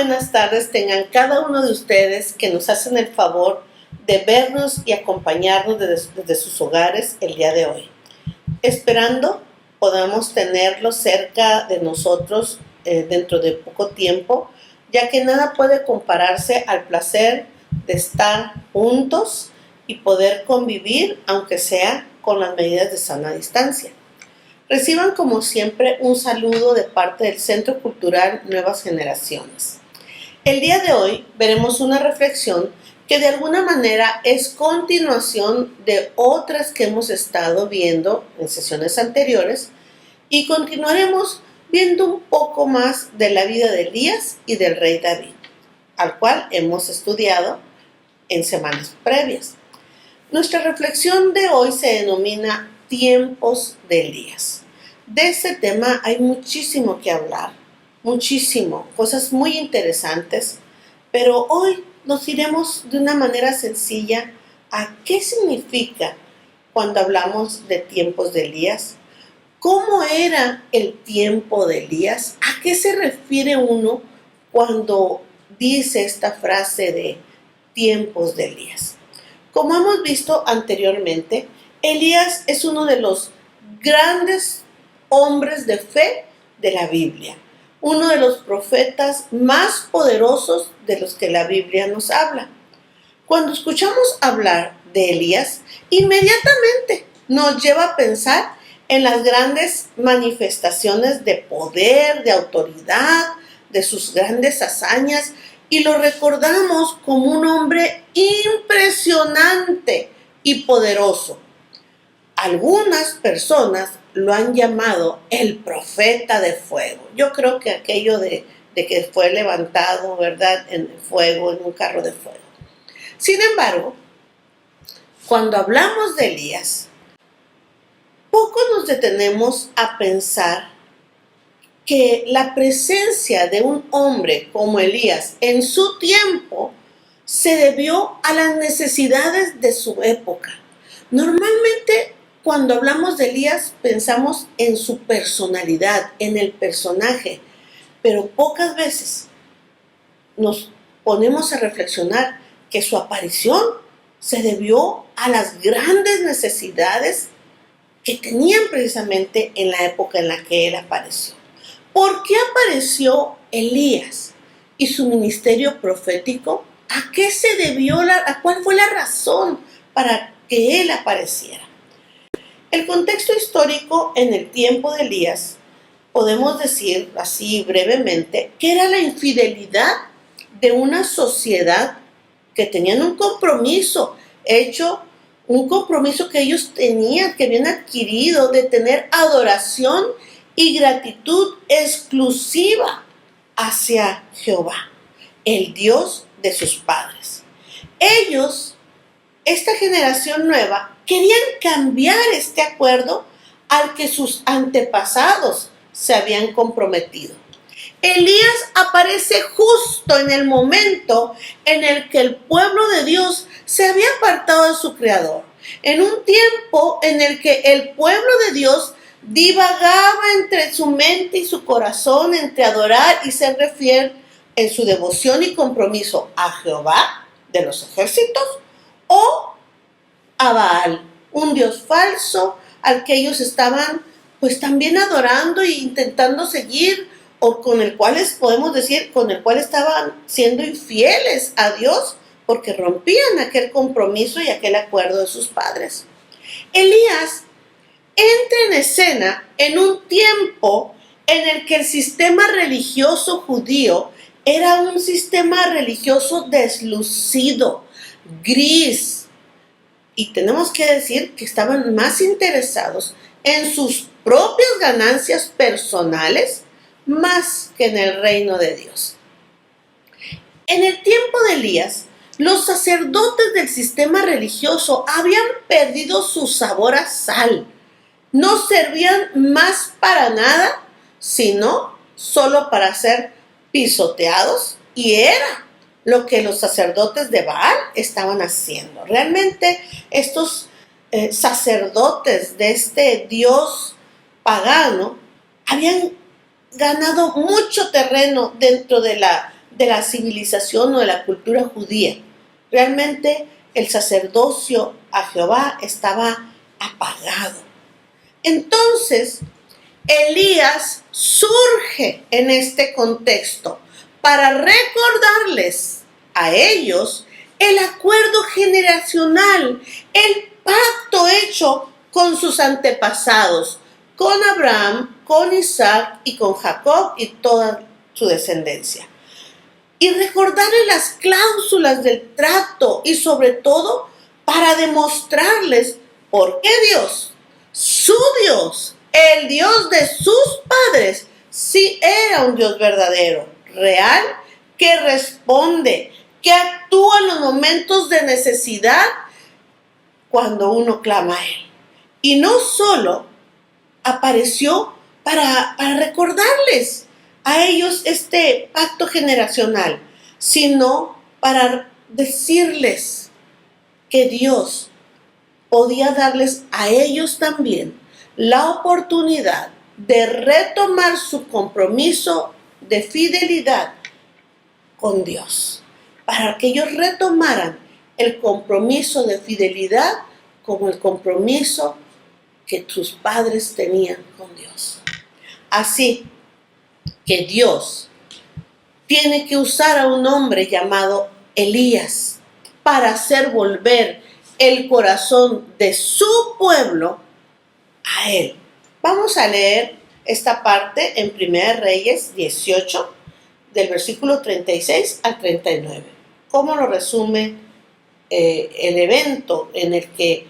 buenas tardes tengan cada uno de ustedes que nos hacen el favor de vernos y acompañarnos desde sus hogares el día de hoy. Esperando podamos tenerlos cerca de nosotros dentro de poco tiempo, ya que nada puede compararse al placer de estar juntos y poder convivir, aunque sea con las medidas de sana distancia. Reciban como siempre un saludo de parte del Centro Cultural Nuevas Generaciones. El día de hoy veremos una reflexión que de alguna manera es continuación de otras que hemos estado viendo en sesiones anteriores y continuaremos viendo un poco más de la vida de Elías y del rey David, al cual hemos estudiado en semanas previas. Nuestra reflexión de hoy se denomina Tiempos de Elías. De este tema hay muchísimo que hablar, muchísimo, cosas muy interesantes, pero hoy nos iremos de una manera sencilla a qué significa cuando hablamos de tiempos de Elías, cómo era el tiempo de Elías, a qué se refiere uno cuando dice esta frase de tiempos de Elías. Como hemos visto anteriormente, Elías es uno de los grandes hombres de fe de la Biblia, uno de los profetas más poderosos de los que la Biblia nos habla. Cuando escuchamos hablar de Elías, inmediatamente nos lleva a pensar en las grandes manifestaciones de poder, de autoridad, de sus grandes hazañas, y lo recordamos como un hombre impresionante y poderoso. Algunas personas lo han llamado el profeta de fuego. Yo creo que aquello de que fue levantado, ¿verdad?, en el fuego, en un carro de fuego. Sin embargo, cuando hablamos de Elías, poco nos detenemos a pensar que la presencia de un hombre como Elías en su tiempo se debió a las necesidades de su época. Normalmente, cuando hablamos de Elías, pensamos en su personalidad, en el personaje, pero pocas veces nos ponemos a reflexionar que su aparición se debió a las grandes necesidades que tenían precisamente en la época en la que él apareció. ¿Por qué apareció Elías y su ministerio profético? ¿A qué se debió? ¿Cuál fue la razón para que él apareciera? El contexto histórico en el tiempo de Elías, podemos decir así brevemente, que era la infidelidad de una sociedad que tenían un compromiso hecho, un compromiso que ellos tenían, que habían adquirido de tener adoración y gratitud exclusiva hacia Jehová, el Dios de sus padres. Ellos, esta generación nueva, querían cambiar este acuerdo al que sus antepasados se habían comprometido. Elías aparece justo en el momento en el que el pueblo de Dios se había apartado de su Creador, en un tiempo en el que el pueblo de Dios divagaba entre su mente y su corazón entre adorar y ser fiel en su devoción y compromiso a Jehová de los ejércitos o a Baal, un dios falso al que ellos estaban pues también adorando e intentando seguir, o con el cual podemos decir, con el cual estaban siendo infieles a Dios porque rompían aquel compromiso y aquel acuerdo de sus padres. Elías entra en escena en un tiempo en el que el sistema religioso judío era un sistema religioso deslucido, gris, y tenemos que decir que estaban más interesados en sus propias ganancias personales más que en el reino de Dios. En el tiempo de Elías, los sacerdotes del sistema religioso habían perdido su sabor a sal. No servían más para nada, sino solo para ser pisoteados, y era lo que los sacerdotes de Baal estaban haciendo. Realmente estos sacerdotes de este dios pagano habían ganado mucho terreno dentro de de la civilización o de la cultura judía. Realmente el sacerdocio a Jehová estaba apagado. Entonces, Elías surge en este contexto para recordarles a ellos el acuerdo generacional, el pacto hecho con sus antepasados, con Abraham, con Isaac y con Jacob y toda su descendencia. Y recordarles las cláusulas del trato y sobre todo para demostrarles por qué Dios, su Dios, el Dios de sus padres, sí era un Dios verdadero, real, que responde, que actúa en los momentos de necesidad cuando uno clama a Él. Y no solo apareció para recordarles a ellos este pacto generacional, sino para decirles que Dios podía darles a ellos también la oportunidad de retomar su compromiso de fidelidad con Dios, para que ellos retomaran el compromiso de fidelidad como el compromiso que sus padres tenían con Dios. Así que Dios tiene que usar a un hombre llamado Elías para hacer volver el corazón de su pueblo a Él. Vamos a leer esta parte en 1 Reyes 18, del versículo 36 al 39. ¿Cómo lo resume el evento en el que,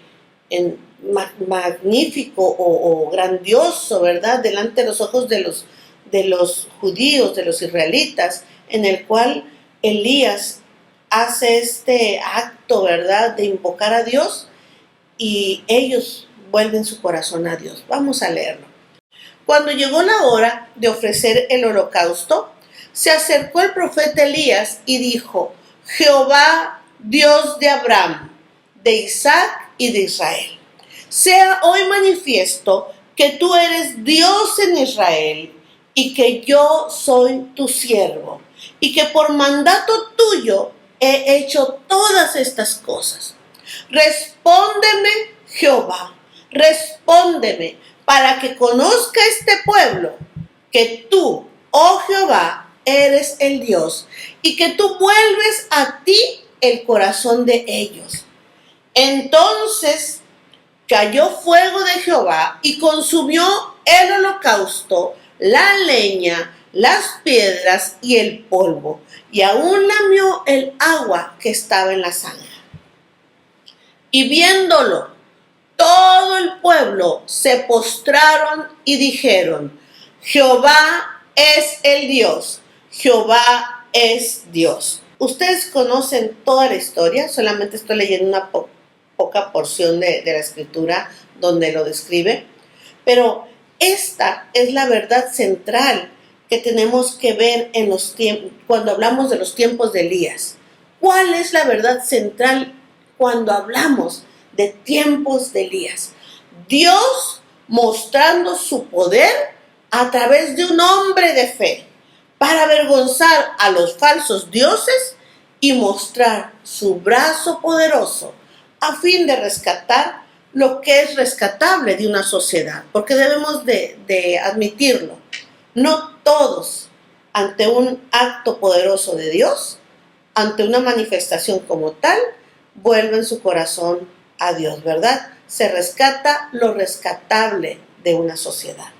magnífico o grandioso, ¿verdad?, delante de los ojos de los judíos, de los israelitas, en el cual Elías hace este acto, ¿verdad?, de invocar a Dios y ellos vuelven su corazón a Dios. Vamos a leerlo. Cuando llegó la hora de ofrecer el holocausto, se acercó el profeta Elías y dijo: Jehová, Dios de Abraham, de Isaac y de Israel, sea hoy manifiesto que tú eres Dios en Israel y que yo soy tu siervo y que por mandato tuyo he hecho todas estas cosas. Respóndeme, Jehová, respóndeme, para que conozca este pueblo que tú, oh Jehová, eres el Dios y que tú vuelves a ti el corazón de ellos. Entonces cayó fuego de Jehová y consumió el holocausto, la leña, las piedras y el polvo, y aún lamió el agua que estaba en la zanja. Y viéndolo, todo el pueblo se postraron y dijeron: Jehová es el Dios, Jehová es Dios. Ustedes conocen toda la historia, solamente estoy leyendo una poca porción de la escritura donde lo describe, pero esta es la verdad central que tenemos que ver en los tiempos, cuando hablamos de los tiempos de Elías. ¿Cuál es la verdad central cuando hablamos de tiempos de Elías? Dios mostrando su poder a través de un hombre de fe para avergonzar a los falsos dioses y mostrar su brazo poderoso a fin de rescatar lo que es rescatable de una sociedad, porque debemos de admitirlo. No todos, ante un acto poderoso de Dios, ante una manifestación como tal, vuelven su corazón a Dios, ¿verdad? Se rescata lo rescatable de una sociedad.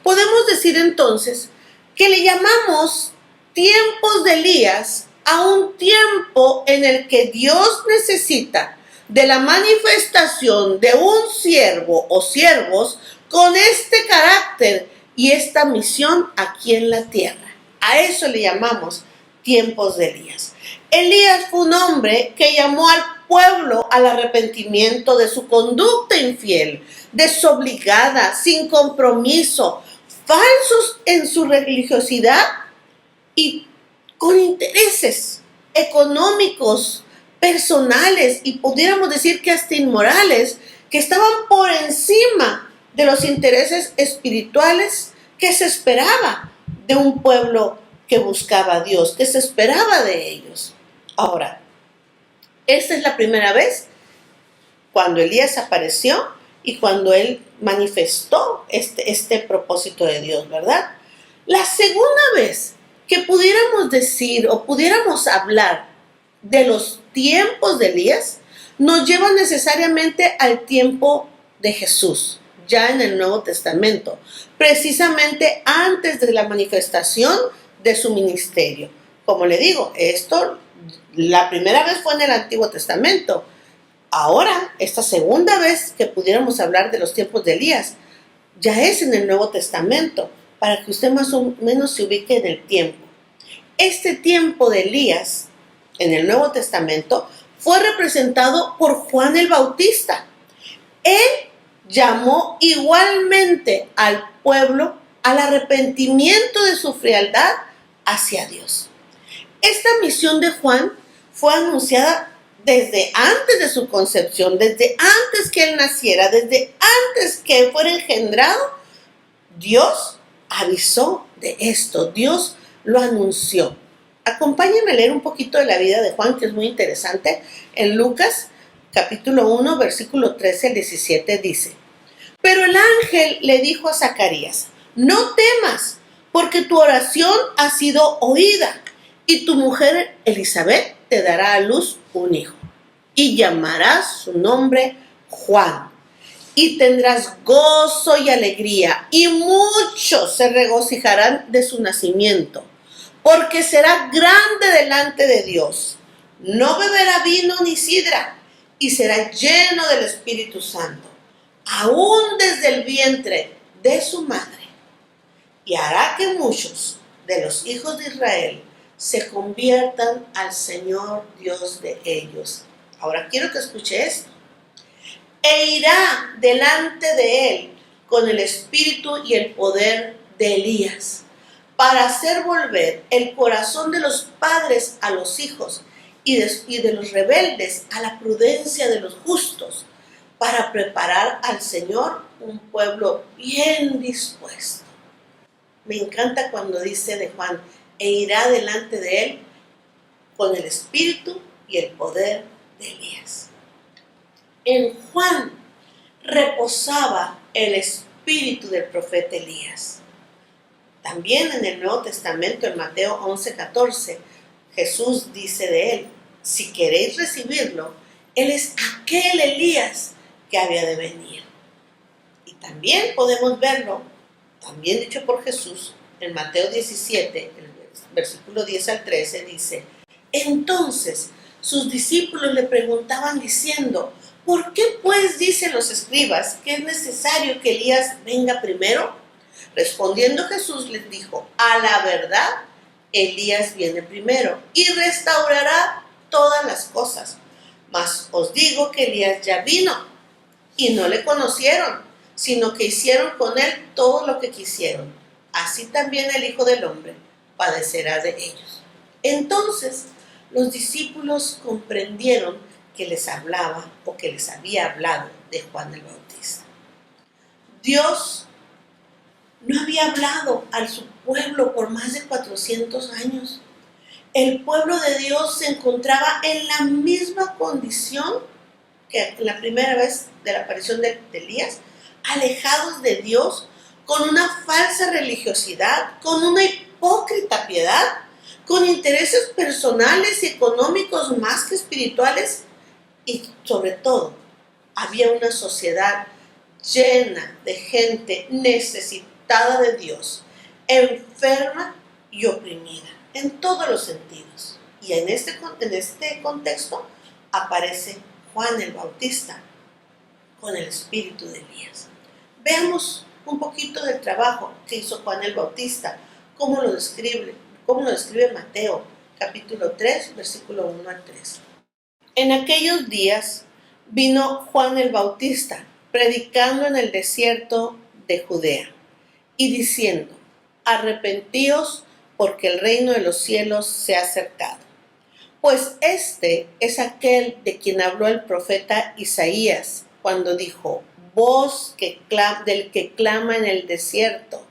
Podemos decir entonces que le llamamos tiempos de Elías a un tiempo en el que Dios necesita de la manifestación de un siervo o siervos con este carácter y esta misión aquí en la tierra. A eso le llamamos tiempos de Elías. Elías fue un hombre que llamó al pueblo al arrepentimiento de su conducta infiel, desobligada, sin compromiso, falsos en su religiosidad y con intereses económicos, personales y pudiéramos decir que hasta inmorales, que estaban por encima de los intereses espirituales que se esperaba de un pueblo que buscaba a Dios, que se esperaba de ellos. Ahora, esta es la primera vez cuando Elías apareció y cuando él manifestó este propósito de Dios, ¿verdad? La segunda vez que pudiéramos decir o pudiéramos hablar de los tiempos de Elías, nos lleva necesariamente al tiempo de Jesús, ya en el Nuevo Testamento, precisamente antes de la manifestación de su ministerio. Como le digo, esto la primera vez fue en el Antiguo Testamento. Ahora, esta segunda vez que pudiéramos hablar de los tiempos de Elías, ya es en el Nuevo Testamento, para que usted más o menos se ubique en el tiempo. Este tiempo de Elías, en el Nuevo Testamento, fue representado por Juan el Bautista. Él llamó igualmente al pueblo al arrepentimiento de su frialdad hacia Dios. Esta misión de Juan fue anunciada desde antes de su concepción, desde antes que él naciera, desde antes que fuera engendrado. Dios avisó de esto, Dios lo anunció. Acompáñenme a leer un poquito de la vida de Juan, que es muy interesante. En Lucas, capítulo 1, versículo 13 al 17 dice: Pero el ángel le dijo a Zacarías: No temas, porque tu oración ha sido oída, y tu mujer Elizabeth te dará a luz un hijo, y llamarás su nombre Juan. Y tendrás gozo y alegría, y muchos se regocijarán de su nacimiento, porque será grande delante de Dios. No beberá vino ni sidra, y será lleno del Espíritu Santo, aún desde el vientre de su madre. Y hará que muchos de los hijos de Israel se conviertan al Señor Dios de ellos. Ahora quiero que escuche esto. E irá delante de él con el espíritu y el poder de Elías, para hacer volver el corazón de los padres a los hijos y de los rebeldes a la prudencia de los justos, para preparar al Señor un pueblo bien dispuesto. Me encanta cuando dice de Juan: e irá delante de él con el espíritu y el poder de Elías. En Juan reposaba el espíritu del profeta Elías. También en el Nuevo Testamento, en Mateo 11:14, Jesús dice de él: si queréis recibirlo, él es aquel Elías que había de venir. Y también podemos verlo, también dicho por Jesús, en Mateo 17, el versículo 10 al 13, dice: entonces sus discípulos le preguntaban diciendo: ¿por qué pues dicen los escribas que es necesario que Elías venga primero? Respondiendo Jesús les dijo: a la verdad, Elías viene primero y restaurará todas las cosas. Mas os digo que Elías ya vino y no le conocieron, sino que hicieron con él todo lo que quisieron. Así también el Hijo del Hombre padecerá de ellos. Entonces los discípulos comprendieron que les hablaba o que les había hablado de Juan el Bautista. Dios no había hablado a su pueblo por más de 400 años. El pueblo de Dios se encontraba en la misma condición que la primera vez de la aparición de Elías, alejados de Dios, con una falsa religiosidad, con una hipócrita piedad, con intereses personales y económicos más que espirituales, y sobre todo había una sociedad llena de gente necesitada de Dios, enferma y oprimida en todos los sentidos. Y en este contexto aparece Juan el Bautista con el espíritu de Elías. Veamos un poquito del trabajo que hizo Juan el Bautista, cómo lo describe Mateo, capítulo 3, versículo 1 al 3. En aquellos días vino Juan el Bautista, predicando en el desierto de Judea, y diciendo: arrepentíos, porque el reino de los cielos se ha acercado. Pues este es aquel de quien habló el profeta Isaías, cuando dijo: voz del que clama en el desierto,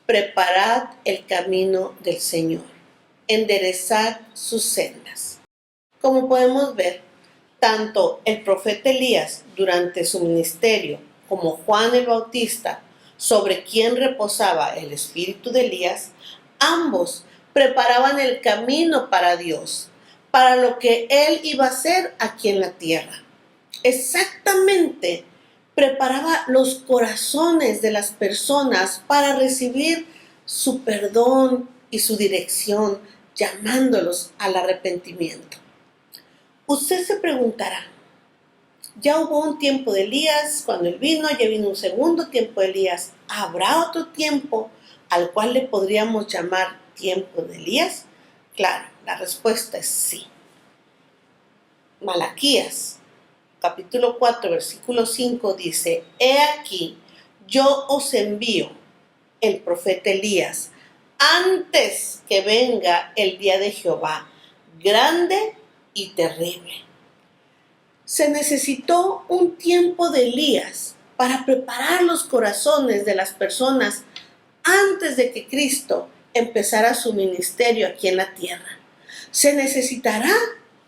preparad el camino del Señor, enderezad sus sendas. Como podemos ver, tanto el profeta Elías durante su ministerio como Juan el Bautista, sobre quien reposaba el espíritu de Elías, ambos preparaban el camino para Dios, para lo que Él iba a hacer aquí en la tierra. Exactamente, preparaba los corazones de las personas para recibir su perdón y su dirección, llamándolos al arrepentimiento. Usted se preguntará, ya hubo un tiempo de Elías, cuando él vino, ya vino un segundo tiempo de Elías. ¿Habrá otro tiempo al cual le podríamos llamar tiempo de Elías? Claro, la respuesta es sí. Malaquías, capítulo 4, versículo 5 dice, he aquí, yo os envío el profeta Elías antes que venga el día de Jehová, grande y terrible. Se necesitó un tiempo de Elías para preparar los corazones de las personas antes de que Cristo empezara su ministerio aquí en la tierra. Se necesitará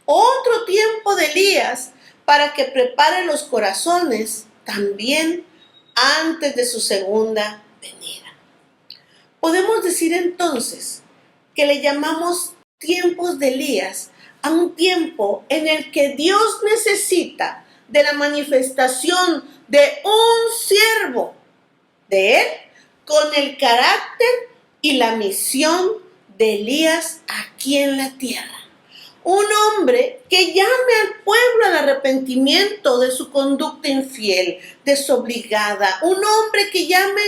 otro tiempo de Elías para que prepare los corazones también antes de su segunda venida. Podemos decir entonces que le llamamos tiempos de Elías a un tiempo en el que Dios necesita de la manifestación de un siervo de Él con el carácter y la misión de Elías aquí en la tierra. Un hombre que llame al pueblo al arrepentimiento de su conducta infiel, desobligada. Un hombre que llame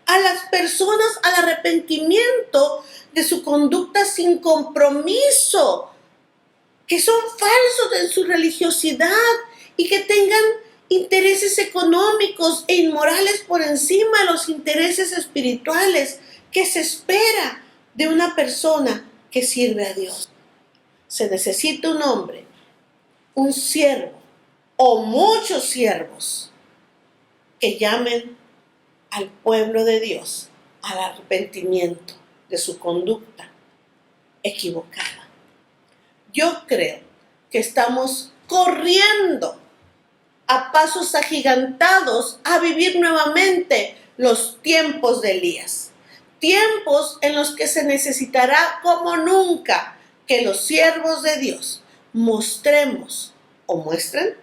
a las personas al arrepentimiento de su conducta sin compromiso, que son falsos en su religiosidad y que tengan intereses económicos e inmorales por encima de los intereses espirituales que se espera de una persona que sirve a Dios. Se necesita un hombre, un siervo o muchos siervos que llamen al pueblo de Dios al arrepentimiento de su conducta equivocada. Yo creo que estamos corriendo a pasos agigantados a vivir nuevamente los tiempos de Elías. Tiempos en los que se necesitará como nunca que los siervos de Dios mostremos o muestren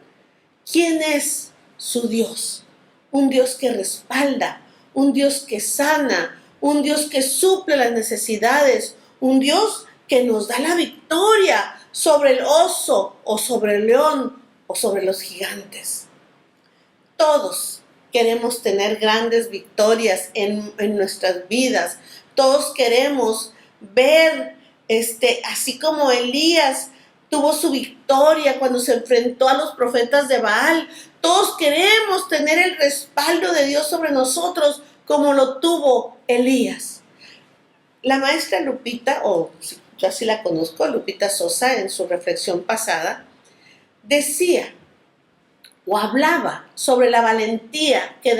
quién es su Dios. Un Dios que respalda, un Dios que sana, un Dios que suple las necesidades, un Dios que nos da la victoria sobre el oso o sobre el león o sobre los gigantes. Todos queremos tener grandes victorias en nuestras vidas. Todos queremos ver, así como Elías tuvo su victoria cuando se enfrentó a los profetas de Baal. Todos queremos tener el respaldo de Dios sobre nosotros como lo tuvo Elías. La maestra Lupita, o yo así la conozco, Lupita Sosa, en su reflexión pasada, decía o hablaba sobre la valentía que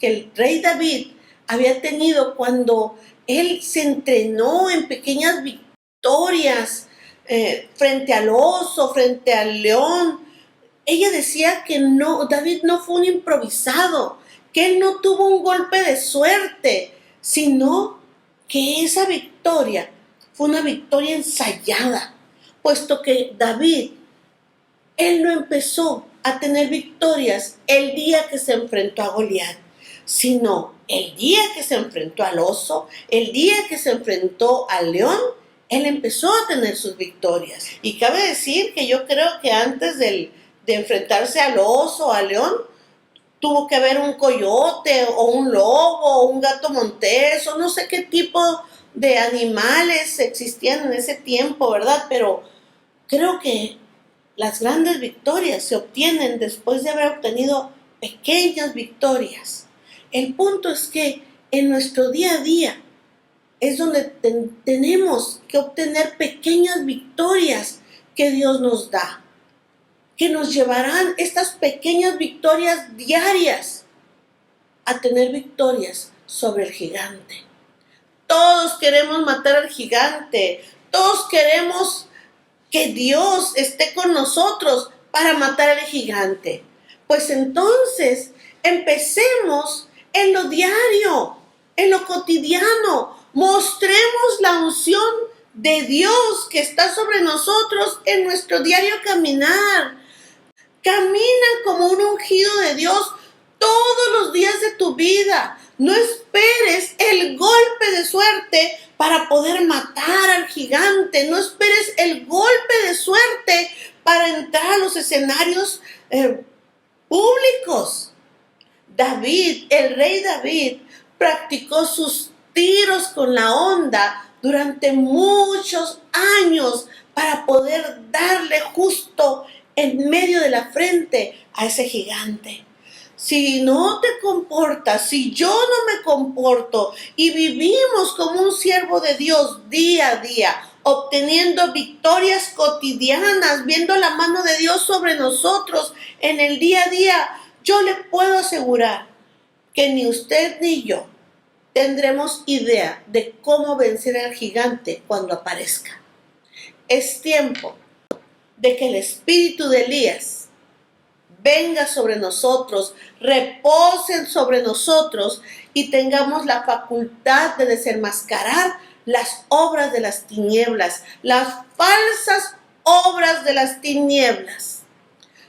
el rey David había tenido cuando él se entrenó en pequeñas victorias frente al oso, frente al león. Ella decía que David no fue un improvisado, que él no tuvo un golpe de suerte, sino que esa victoria fue una victoria ensayada, puesto que David, él no empezó a tener victorias el día que se enfrentó a Goliat, sino el día que se enfrentó al oso, el día que se enfrentó al león, él empezó a tener sus victorias. Y cabe decir que yo creo que antes de enfrentarse al oso o al león, tuvo que haber un coyote o un lobo o un gato montés o no sé qué tipo de animales existían en ese tiempo, ¿verdad? Pero creo que las grandes victorias se obtienen después de haber obtenido pequeñas victorias. El punto es que en nuestro día a día es donde tenemos que obtener pequeñas victorias que Dios nos da, que nos llevarán estas pequeñas victorias diarias a tener victorias sobre el gigante. Todos queremos matar al gigante. Todos queremos que Dios esté con nosotros para matar al gigante. Pues entonces empecemos en lo diario, en lo cotidiano. Mostremos la unción de Dios que está sobre nosotros en nuestro diario caminar. Camina como un ungido de Dios todos los días de tu vida. No esperes el golpe de suerte para poder matar al gigante. No esperes el golpe de suerte para entrar a los escenarios públicos. David, el rey David, practicó sus tiros con la honda durante muchos años para poder darle justo en medio de la frente a ese gigante. Si no te comportas, si yo no me comporto y vivimos como un siervo de Dios día a día, obteniendo victorias cotidianas, viendo la mano de Dios sobre nosotros en el día a día, yo le puedo asegurar que ni usted ni yo tendremos idea de cómo vencer al gigante cuando aparezca. Es tiempo de que el espíritu de Elías venga sobre nosotros, repose sobre nosotros y tengamos la facultad de desenmascarar las obras de las tinieblas, las falsas obras de las tinieblas.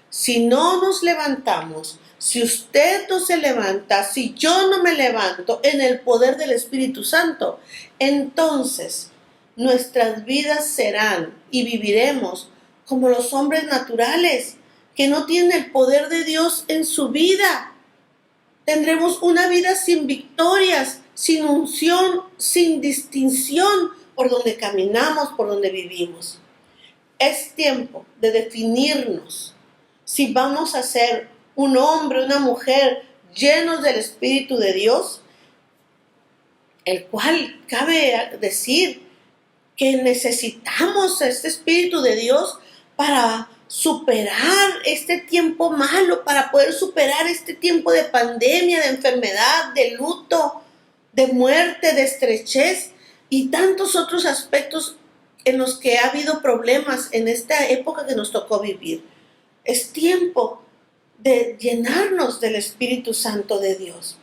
Si no nos levantamos, si usted no se levanta, si yo no me levanto en el poder del Espíritu Santo, entonces nuestras vidas serán y viviremos como los hombres naturales que no tienen el poder de Dios en su vida. Tendremos una vida sin victorias, sin unción, sin distinción por donde caminamos, por donde vivimos. Es tiempo de definirnos si vamos a ser un hombre, una mujer llenos del Espíritu de Dios, el cual cabe decir que necesitamos este Espíritu de Dios para superar este tiempo malo, para poder superar este tiempo de pandemia, de enfermedad, de luto, de muerte, de estrechez y tantos otros aspectos en los que ha habido problemas en esta época que nos tocó vivir. Es tiempo de llenarnos del Espíritu Santo de Dios.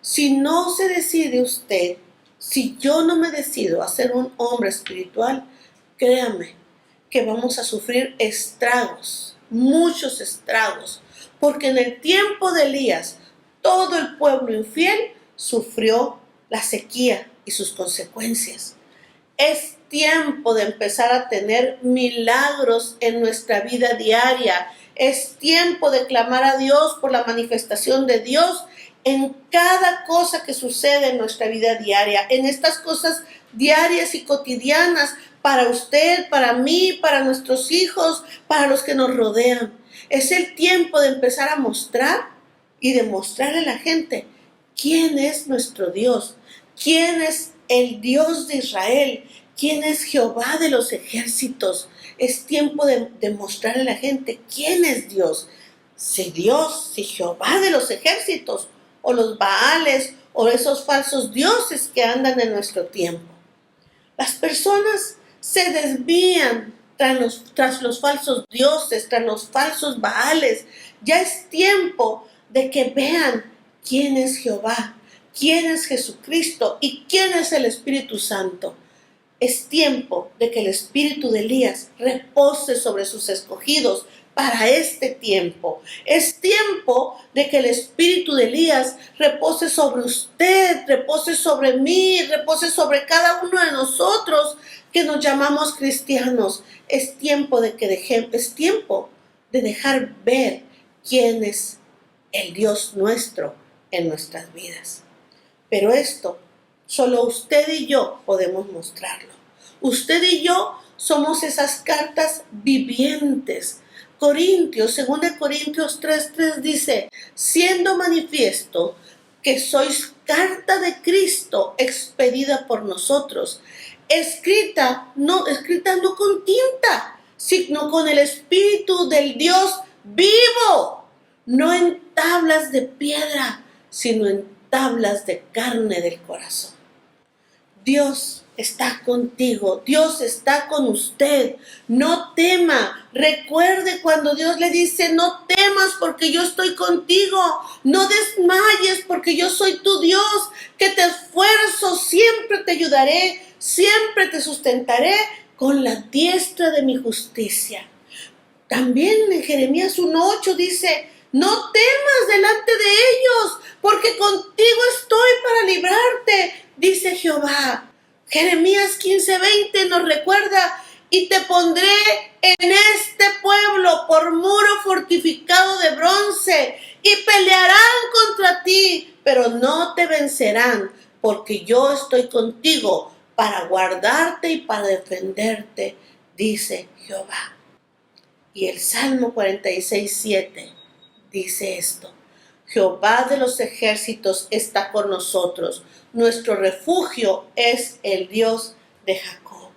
Si no se decide usted, si yo no me decido a ser un hombre espiritual, créame que vamos a sufrir estragos, muchos estragos, porque en el tiempo de Elías, todo el pueblo infiel sufrió la sequía y sus consecuencias. Es tiempo de empezar a tener milagros en nuestra vida diaria. Es tiempo de clamar a Dios por la manifestación de Dios en cada cosa que sucede en nuestra vida diaria, en estas cosas diarias y cotidianas, para usted, para mí, para nuestros hijos, para los que nos rodean. Es el tiempo de empezar a mostrar y demostrarle a la gente quién es nuestro Dios, quién es el Dios de Israel, quién es Jehová de los ejércitos. Es tiempo de demostrarle a la gente quién es Dios. Si Dios, si Jehová de los ejércitos, o los Baales, o esos falsos dioses que andan en nuestro tiempo. Las personas se desvían tras los falsos dioses, tras los falsos Baales. Ya es tiempo de que vean quién es Jehová, quién es Jesucristo y quién es el Espíritu Santo. Es tiempo de que el espíritu de Elías repose sobre sus escogidos para este tiempo. Es tiempo de que el espíritu de Elías repose sobre usted, repose sobre mí, repose sobre cada uno de nosotros que nos llamamos cristianos. Es tiempo de dejar ver quién es el Dios nuestro en nuestras vidas. Pero esto solo usted y yo podemos mostrarlo. Usted y yo somos esas cartas vivientes. 2 Corintios 3:3 dice, siendo manifiesto que sois carta de Cristo expedida por nosotros, escrita no con tinta, sino con el Espíritu del Dios vivo, no en tablas de piedra, sino en tablas de carne del corazón. Dios está contigo, Dios está con usted. No tema. Recuerde cuando Dios le dice, no temas porque yo estoy contigo. No desmayes porque yo soy tu Dios, que te esfuerzo, siempre te ayudaré, siempre te sustentaré con la diestra de mi justicia. También en Jeremías 1:8 dice, no temas delante de ellos, porque contigo estoy para librarte, dice Jehová. Jeremías 15:20 nos recuerda, y te pondré en este pueblo por muro fortificado de bronce, y pelearán contra ti, pero no te vencerán, porque yo estoy contigo para guardarte y para defenderte, dice Jehová. Y el Salmo 46:7 dice esto: Jehová de los ejércitos está con nosotros, nuestro refugio es el Dios de Jacob.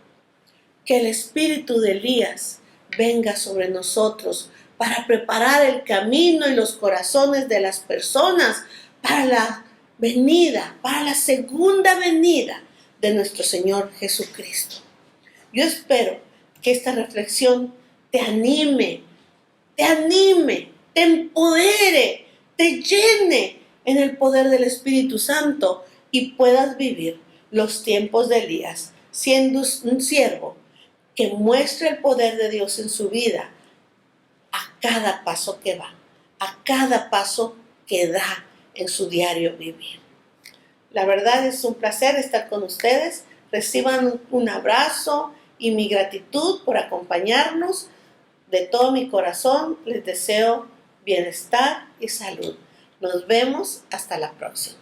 Que el espíritu de Elías venga sobre nosotros para preparar el camino y los corazones de las personas para la venida, para la segunda venida de nuestro Señor Jesucristo. Yo espero que esta reflexión te anime, te empodere, te llene en el poder del Espíritu Santo y puedas vivir los tiempos de Elías siendo un siervo que muestre el poder de Dios en su vida a cada paso que va, a cada paso que da en su diario vivir. La verdad es un placer estar con ustedes. Reciban un abrazo y mi gratitud por acompañarnos. De todo mi corazón les deseo bienestar y salud. Nos vemos hasta la próxima.